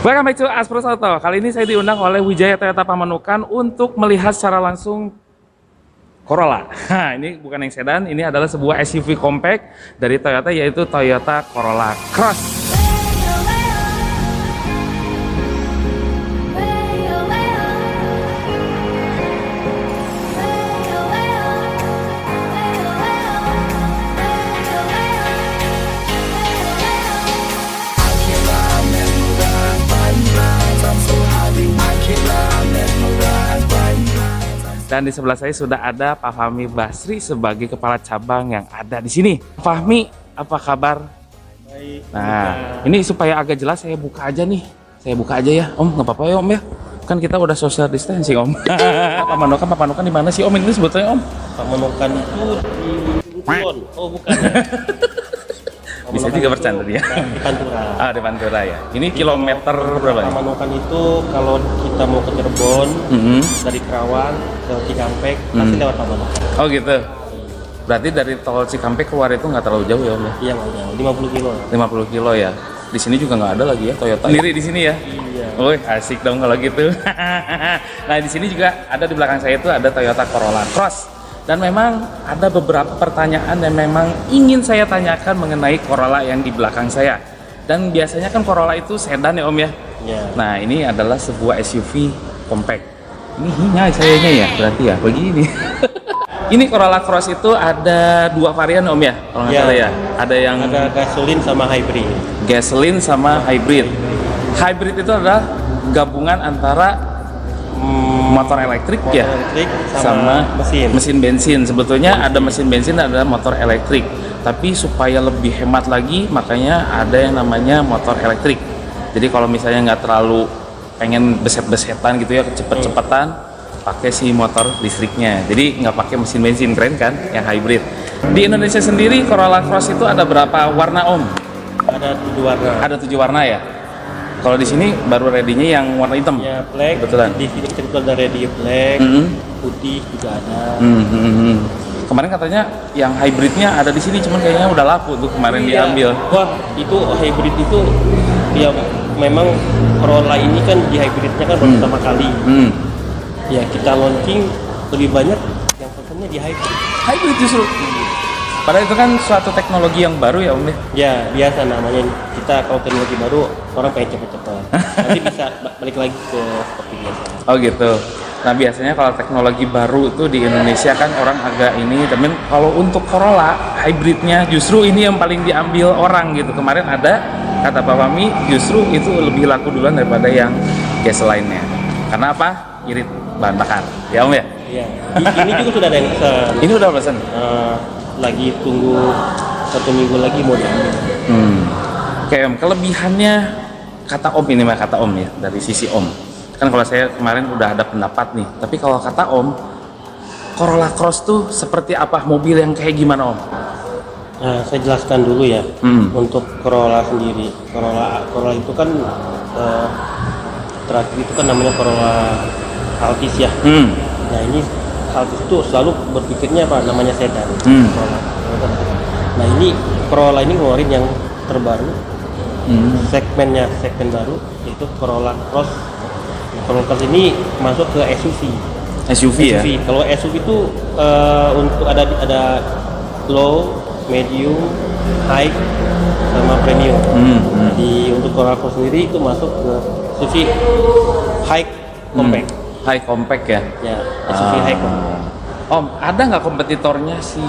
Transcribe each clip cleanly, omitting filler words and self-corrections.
Welcome back to Aspros Auto. Kali ini saya diundang oleh Wijaya Toyota Pamanukan untuk melihat secara langsung Corolla. Nah, ini bukan yang sedan, ini adalah sebuah SUV compact dari Toyota, yaitu Toyota Corolla Cross. Dan di sebelah saya sudah ada Pak Fahmi Basri sebagai kepala cabang yang ada di sini. Fahmi, apa kabar? Baik. Nah, ini supaya agak jelas saya buka aja nih. Saya buka aja ya, Om. Nggak apa-apa ya, Om ya. Kan kita udah social distancing, Om. Pamanukan di mana sih, Om? Ini sebetulnya, Om? Pamanukan itu di Kulon. Oh, bukan. Bisa juga bercanda dia. Di Pantura. Ah, di Pantura ya. Ini kilometer berapa nih? Pamanukan itu kalau kita mau ke Cirebon, dari Kerawang ke Cikampek, pasti lewat Pamanukan. Oh gitu. Berarti dari tol Cikampek keluar itu nggak terlalu jauh ya, Om ya? Iya, nggak jauh. 50 kilo. 50 kilo ya. Di sini juga nggak ada lagi ya Toyota. Sendiri di sini ya? Iya. Woi, asik dong kalau gitu. Nah, di sini juga ada, di belakang saya itu ada Toyota Corolla Cross. Dan memang ada beberapa pertanyaan yang memang ingin saya tanyakan mengenai Corolla yang di belakang saya. Dan biasanya kan Corolla itu sedan ya, Om ya? Iya. Nah, ini adalah sebuah SUV compact. Ini hinga sayanya ya, berarti ya, begini. Ini Corolla Cross itu ada dua varian, Om ya? Kalau nggak Iya. salah ya. Ada yang Ada gasolin sama hybrid. gasoline sama hybrid. Hybrid itu adalah gabungan antara motor elektrik Motor ya, elektrik sama mesin. mesin bensin. Sebetulnya ada mesin bensin, ada motor elektrik. Tapi supaya lebih hemat lagi, makanya ada yang namanya motor elektrik. Jadi kalau misalnya nggak terlalu pengen beset-besetan gitu ya, cepet-cepetan, pakai si motor listriknya. Jadi nggak pakai mesin bensin, keren kan? Yang hybrid. Di Indonesia sendiri Corolla Cross itu ada berapa warna, Om? Ada 7 warna. Ada 7 warna ya. Kalau di sini baru ready-nya yang warna hitam. Ya, black. Kebetulan. Di sini kita juga ada radio black, putih juga ada. Kemarin katanya yang hybridnya ada di sini, cuman kayaknya udah laku tuh kemarin Iya. diambil. Wah, itu hybrid itu ya memang Corolla ini kan di hybridnya kan baru pertama kali. Ya kita launching lebih banyak yang pesannya di hybrid. Hybrid justru. Padahal itu kan suatu teknologi yang baru ya, Om. Ya biasa namanya, kita kalau teknologi baru orang pengen cepet-cepet. Nanti bisa balik lagi ke seperti biasa. Oh gitu. Nah, biasanya kalau teknologi baru itu di Indonesia kan orang agak ini, tapi kalau untuk Corolla hybridnya justru ini yang paling diambil orang gitu. Kemarin ada kata Pak Fahmi justru itu lebih laku duluan daripada yang gasoline-nya. Karena apa? Irit bahan bakar. Ya, Om ya? Iya. Ini juga sudah ada yang pesan. Ini udah pesan. Lagi tunggu 1 minggu lagi mau diambil. Oke, Om, kelebihannya kata Om ini mah, kata Om ya, dari sisi Om. Kan kalau saya kemarin udah ada pendapat nih, tapi kalau kata Om, Corolla Cross tuh seperti apa, mobil yang kayak gimana, Om? Nah, saya jelaskan dulu ya. Untuk Corolla sendiri. Corolla itu kan terakhir itu kan namanya Corolla Altis ya. Nah, ini Altis itu selalu berpikirnya apa namanya sedan. Corolla. Nah, ini Corolla ini ngeluarin yang terbaru. Segmen baru yaitu Corolla Cross. Nah, Corolla Cross ini masuk ke SUV. SUV ya? Kalau SUV itu untuk ada low, medium, high, sama premium. Jadi untuk Corolla Cross sendiri itu masuk ke SUV high compact. High compact ya? Ya, SUV high compact. Om, ada nggak kompetitornya si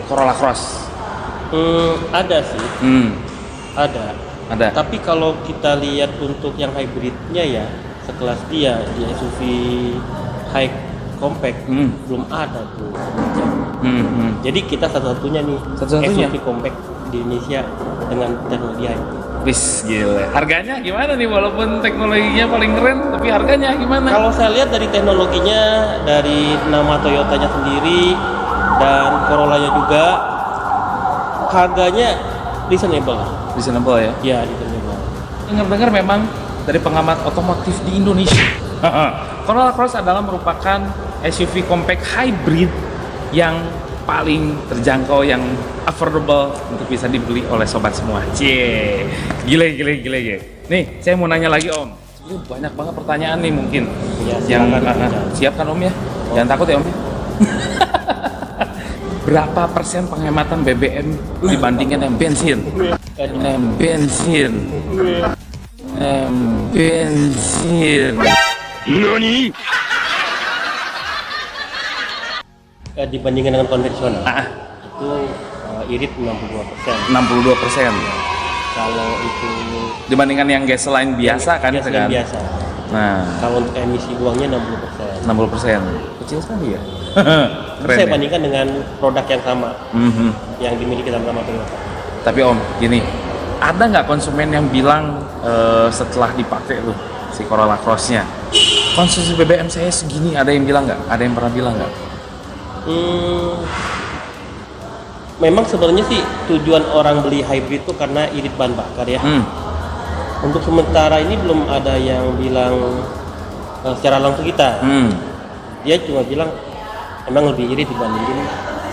Corolla Cross? Ada sih. Ada. Ada. Tapi kalau kita lihat untuk yang hybridnya ya, sekelas dia di SUV high compact belum ada tuh. Jadi kita satu-satunya nih Satu-satunya? SUV compact di Indonesia dengan teknologi hybrid. Wis, gila. Harganya gimana nih? Walaupun teknologinya paling keren, tapi harganya gimana? Kalau saya lihat dari teknologinya, dari nama Toyotanya sendiri dan Corollanya juga, harganya reasonable. Reasonable ya? Ya, reasonable. Dengar-dengar memang dari pengamat otomotif di Indonesia, Corolla Cross adalah merupakan SUV compact hybrid yang paling terjangkau, yang affordable untuk bisa dibeli oleh sobat semua. Cie, gile. nih saya mau nanya lagi Om. Ini banyak banget pertanyaan nih mungkin. Ya, Yang silakan. siap kan Om ya? Jangan takut ya Om. Berapa persen penghematan BBM dibandingkan yang bensin? Yang bensin. Bensin. Nani? Dibandingkan dengan konvensional itu irit 62%. 62%. Kalau itu Dibandingkan yang gasoline biasa kan? gas itu yang kan? biasa. Nah, Kalau untuk emisi buangnya 60%. 60%. Kecil sekali ya. Keren Saya ya? bandingkan dengan produk yang sama Mhm. yang dimiliki sama Toyota. Tapi Om, gini, ada nggak konsumen yang bilang setelah dipakai tuh si Corolla Cross-nya, konsumsi BBM saya segini, ada yang bilang nggak? Ada yang pernah bilang nggak? Memang sebenarnya sih tujuan orang beli hybrid itu karena irit bahan bakar ya. Untuk sementara ini belum ada yang bilang secara langsung kita. Dia cuma bilang emang lebih irit dibandingin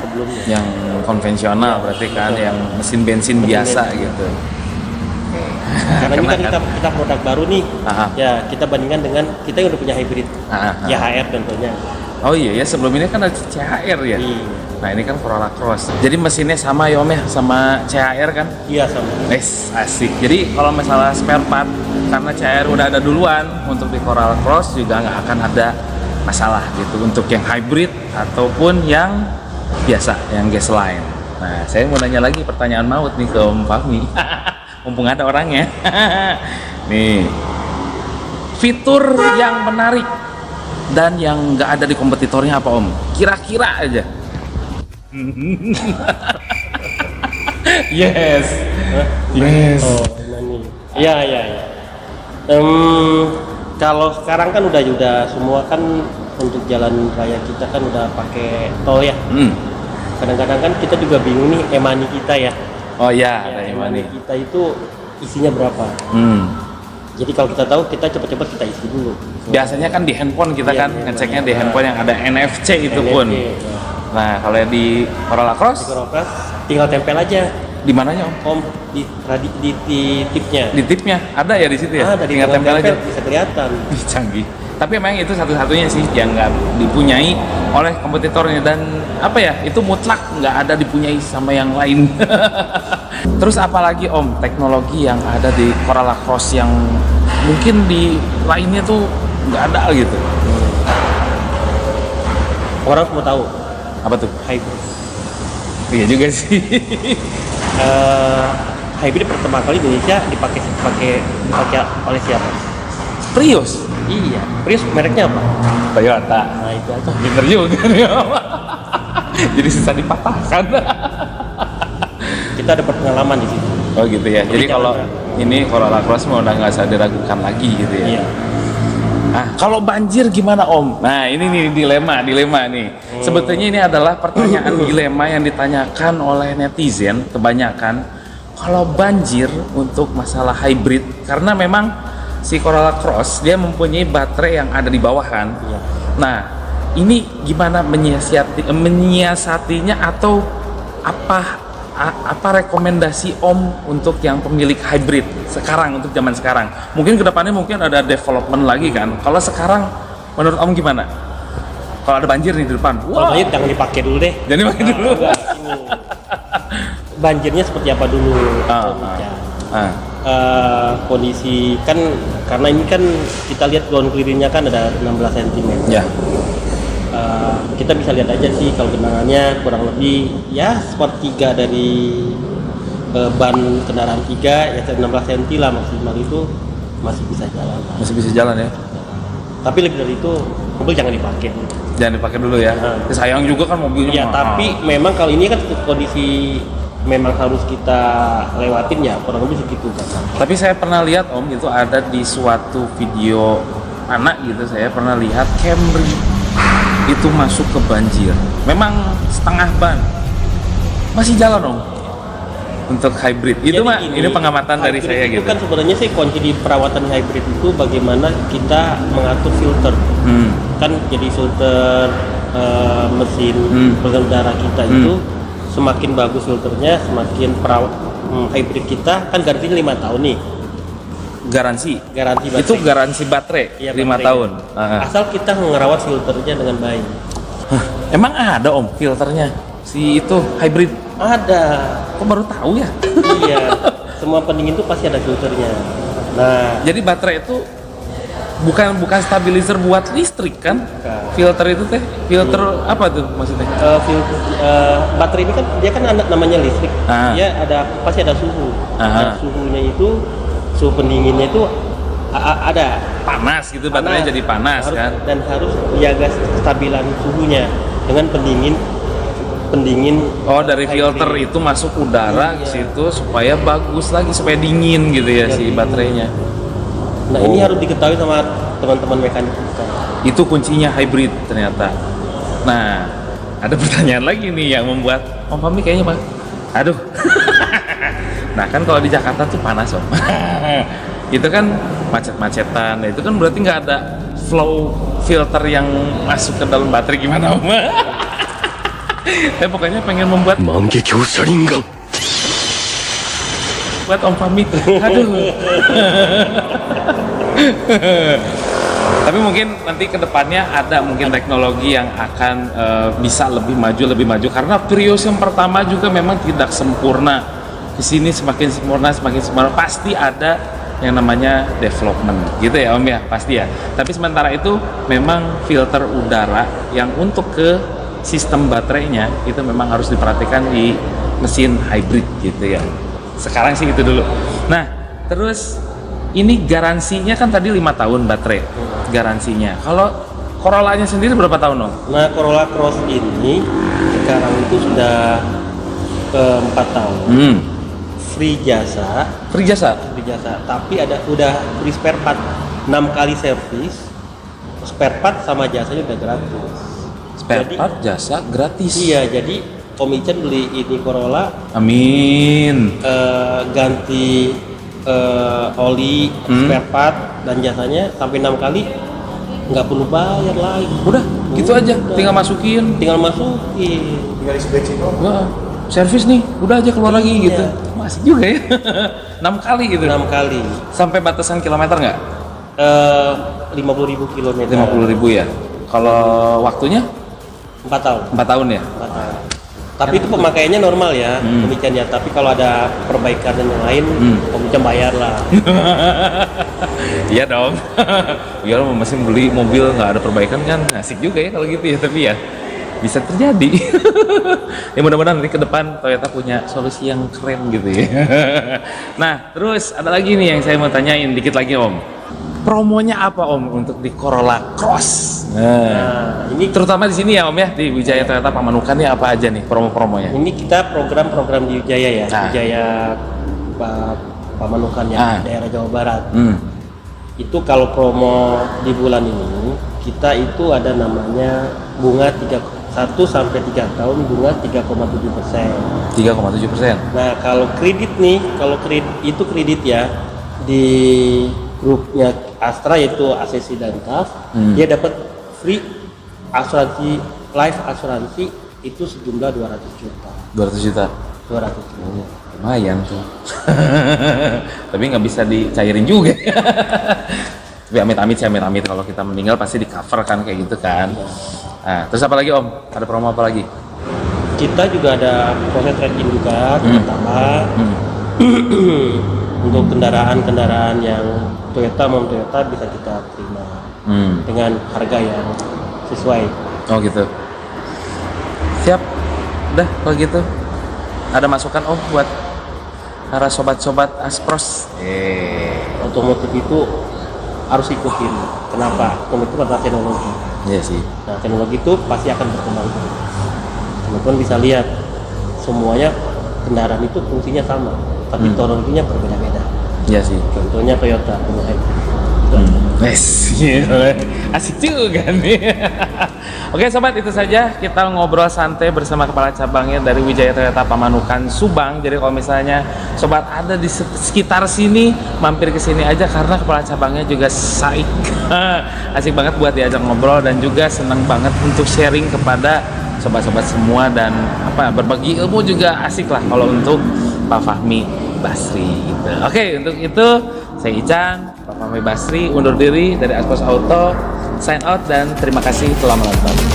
sebelumnya. Yang konvensional berarti kan, yang mesin bensin biasa gitu. Karena ini kan kita produk baru nih. Aha. Ya kita bandingkan dengan kita yang udah punya hybrid. Aha. Ya HR tentunya. Oh iya ya, sebelum ini kan ada CHR ya. Iya. Nah ini kan Corolla Cross. Jadi mesinnya sama ya Om ya, sama CHR kan? Iya sama. Asik. Jadi kalau masalah spare part, karena CHR udah ada duluan, untuk di Corolla Cross juga nggak akan ada masalah gitu untuk yang hybrid ataupun yang biasa, yang gasoline. Nah, saya mau nanya lagi pertanyaan maut nih ke Om Fahmi. Mumpung ada orangnya. Nih, fitur yang menarik dan yang nggak ada di kompetitornya apa Om? Kira-kira aja. Yes. Yes. Oh, ini. Iya. Kalau sekarang kan udah semua kan untuk jalan raya kita kan udah pakai tol ya. Kadang-kadang kan kita juga bingung nih e-money kita ya. Oh iya, Ya, ada yang e-money mana? kita itu isinya berapa? Jadi kalau kita tahu kita cepat-cepat kita isi dulu. Biasanya kan di handphone kita Iya, kan iya, ngeceknya iya. di handphone yang ada NFC itu NFC, pun. ya. Nah, kalau yang di Corolla Di Cross Corolla tinggal tempel aja di mananya Om? di tipnya. Di tipnya ada ya di situ ya? Dari Tinggal tempel aja. bisa kelihatan. Ih, canggih. Tapi emang itu satu-satunya sih yang nggak dipunyai oleh kompetitornya, dan apa ya, itu mutlak nggak ada dipunyai sama yang lain. Terus apalagi Om teknologi yang ada di Corolla Cross yang mungkin di lainnya tuh nggak ada gitu? Orang semua tahu Apa tuh? hybrid. Iya juga sih. Hybrid pertama kali di Indonesia dipakai oleh siapa? Prius. Iya, Prius mereknya apa? Toyota. Nah itu aja. Bener juga nih Om. Jadi susah dipatahkan. Kita dapat pengalaman di situ. Oh gitu ya. Jadi Jadi kalau jangan- ini Corolla Cross mau udah nggak usah diragukan lagi gitu ya. Iya. Nah, kalau banjir gimana Om? Nah ini nih dilema nih. Sebetulnya ini adalah pertanyaan dilema yang ditanyakan oleh netizen kebanyakan. Kalau banjir untuk masalah hybrid, karena memang si Corolla Cross dia mempunyai baterai yang ada di bawah kan. Iya. Nah ini gimana menyiasatinya, atau apa rekomendasi Om untuk yang pemilik hybrid sekarang, untuk zaman sekarang? Mungkin kedepannya mungkin ada development lagi kan. Kalau sekarang menurut Om gimana? Kalau ada banjir nih di depan, Kalau banjir jangan dipakai dulu deh. jadi pakai dulu. Enggak, ini. Banjirnya seperti apa dulu? Kondisi kan karena ini kan kita lihat ground clearingnya kan ada 16 cm. Ya. Kita bisa lihat aja sih kalau genangannya kurang lebih ya sepertiga dari ban kendaraan 3 ya 16 cm lah maksimal, itu masih bisa jalan. Masih bisa jalan ya. Tapi lebih dari itu mobil jangan dipakai. Jangan dipakai dulu ya. Sayang juga kan mobilnya. Ya mahal. tapi memang kalau ini kan kondisi memang harus kita lewatin ya kurang lebih segitu kan. Tapi saya pernah lihat Om, itu ada di suatu video anak gitu, saya pernah lihat Camry itu masuk ke banjir. Memang setengah ban. Masih jalan Om. Untuk hybrid. Itu Jadi mah gini, ini pengamatan dari hybrid saya itu gitu. kan sebenarnya sih kunci di perawatan hybrid itu bagaimana kita mengatur filter. Kan jadi filter mesin udara kita itu semakin bagus filternya, semakin hybrid kita kan garansinya 5 tahun nih. garansi. Garansi baterai. Itu garansi baterai Iya, 5 baterai. tahun. Asal kita ngerawat filternya dengan baik. Hah, emang ada Om filternya si itu hybrid? Ada. Kok baru tahu ya? Iya. Semua pendingin itu pasti ada filternya. Nah, Jadi baterai itu bukan stabilizer buat listrik kan? Bukan. Filter itu teh filter apa tuh maksudnya? filter baterai ini kan dia kan namanya listrik. Ah. Dia pasti ada suhu. Aha. Dan suhunya itu suhu pendinginnya itu ada Panas gitu, baterainya jadi panas harus, kan? dan harus jaga stabilan suhunya dengan pendingin. Oh, dari filter hybrid. itu masuk udara ke Iya. situ supaya bagus lagi, supaya dingin gitu ya si Jadi- baterainya. Nah, ini harus diketahui sama teman-teman mekanik kita. Itu kuncinya hybrid ternyata. Nah, ada pertanyaan lagi nih yang membuat Om Fahmi kayaknya Pak. Aduh. Nah, kan kalau di Jakarta tuh panas Om. Itu kan macet-macetan. Nah, itu kan berarti nggak ada flow filter yang masuk ke dalam baterai gimana Om? Saya pokoknya pengen membuat buat Om Fahmi. Aduh. Tapi mungkin nanti ke depannya ada mungkin teknologi yang akan bisa lebih maju karena Prius yang pertama juga memang tidak sempurna. Di sini semakin sempurna pasti ada yang namanya development gitu ya Om ya, pasti ya. Tapi sementara itu memang filter udara yang untuk ke sistem baterainya itu memang harus diperhatikan di mesin hybrid gitu ya. Sekarang sih itu dulu. Nah, terus ini garansinya kan tadi 5 tahun baterai garansinya. Kalau Corolla-nya sendiri berapa tahun Om? Nah, Corolla Cross ini sekarang itu sudah 4 tahun. Free jasa, Free jasa? tapi udah free spare part 6 kali servis, spare part sama jasanya udah gratis. Spare part jasa gratis. Iya, jadi Om Ican beli ini Corolla, Amin. ganti oli, spare part dan jasanya sampai 6 kali nggak perlu bayar lagi. Udah, gitu aja. Udah. Tinggal masukin. Tinggal masukin. Tinggal isi bensin doang. Wah, servis nih, udah aja keluar lagi Iya. gitu. Masih juga ya. 6 kali gitu. 6 kali. Sampai batasan kilometer nggak? 50.000 kilometer. 50.000 ya. Kalau waktunya 4 tahun. 4 tahun ya. 4 tahun. Tapi itu pemakaiannya normal ya, pemikiran ya. Tapi kalau ada perbaikan dan yang lain, pemikiran bayar lah. Iya dong. Ya lo masih beli mobil nggak ada perbaikan kan asik juga ya kalau gitu ya, tapi ya bisa terjadi. Ya mudah-mudahan nanti ke depan Toyota punya solusi yang keren gitu ya. Nah, terus ada lagi nih yang saya mau tanyain dikit lagi Om. Promonya apa Om untuk di Corolla Cross? Nah, ini Terutama di sini ya Om ya, di Wijaya Toyota Pamanukan nih apa aja nih promo-promonya? ini kita program-program di Wijaya ya, Ah. Wijaya Pamanukan ya, Ah. daerah Jawa Barat. Hmm. Itu kalau promo di bulan ini, kita itu ada namanya bunga 1 sampai 3 tahun bunga 3,7%. 3,7%. Nah, kalau kredit nih, itu kredit ya di grupnya Astra yaitu ACC dan TAF, dia dapat free asuransi life asuransi itu sejumlah 200 juta. 200 juta. 200 juta. Lumayan tuh. Tapi nggak bisa dicairin juga. Tapi amit-amit sih, amit-amit kalau kita meninggal pasti di cover kan kayak gitu kan. Nah, terus apa lagi Om? Ada promo apa lagi? Kita juga ada proses trade-in juga, terutama untuk kendaraan-kendaraan yang Toyota bisa kita terima dengan harga yang sesuai. Oh gitu. Siap. Udah kalau gitu. Ada masukan Om buat para sobat-sobat Aspros? Otomotif itu harus ikutin. Kenapa? Otomotif adalah teknologi. Iya sih. Nah, teknologi itu pasti akan berkembang. Teman-teman bisa lihat semuanya kendaraan itu fungsinya sama, tapi teknologinya berbeda-beda. Iya sih. Contohnya Toyota punya hybrid. Yes, asik juga nih. Oke sobat, itu saja kita ngobrol santai bersama kepala cabangnya dari Wijaya Toyota Pamanukan Subang. Jadi kalau misalnya sobat ada di sekitar sini, mampir ke sini aja karena kepala cabangnya juga saik. Asik banget buat diajak ngobrol dan juga senang banget untuk sharing kepada sobat-sobat semua dan berbagi ilmu juga asik lah kalau untuk Pak Fahmi. Basri gitu. Oke, untuk itu saya Ican, Pak Fahmi Basri undur diri dari Aspos Auto, sign out dan terima kasih telah menonton.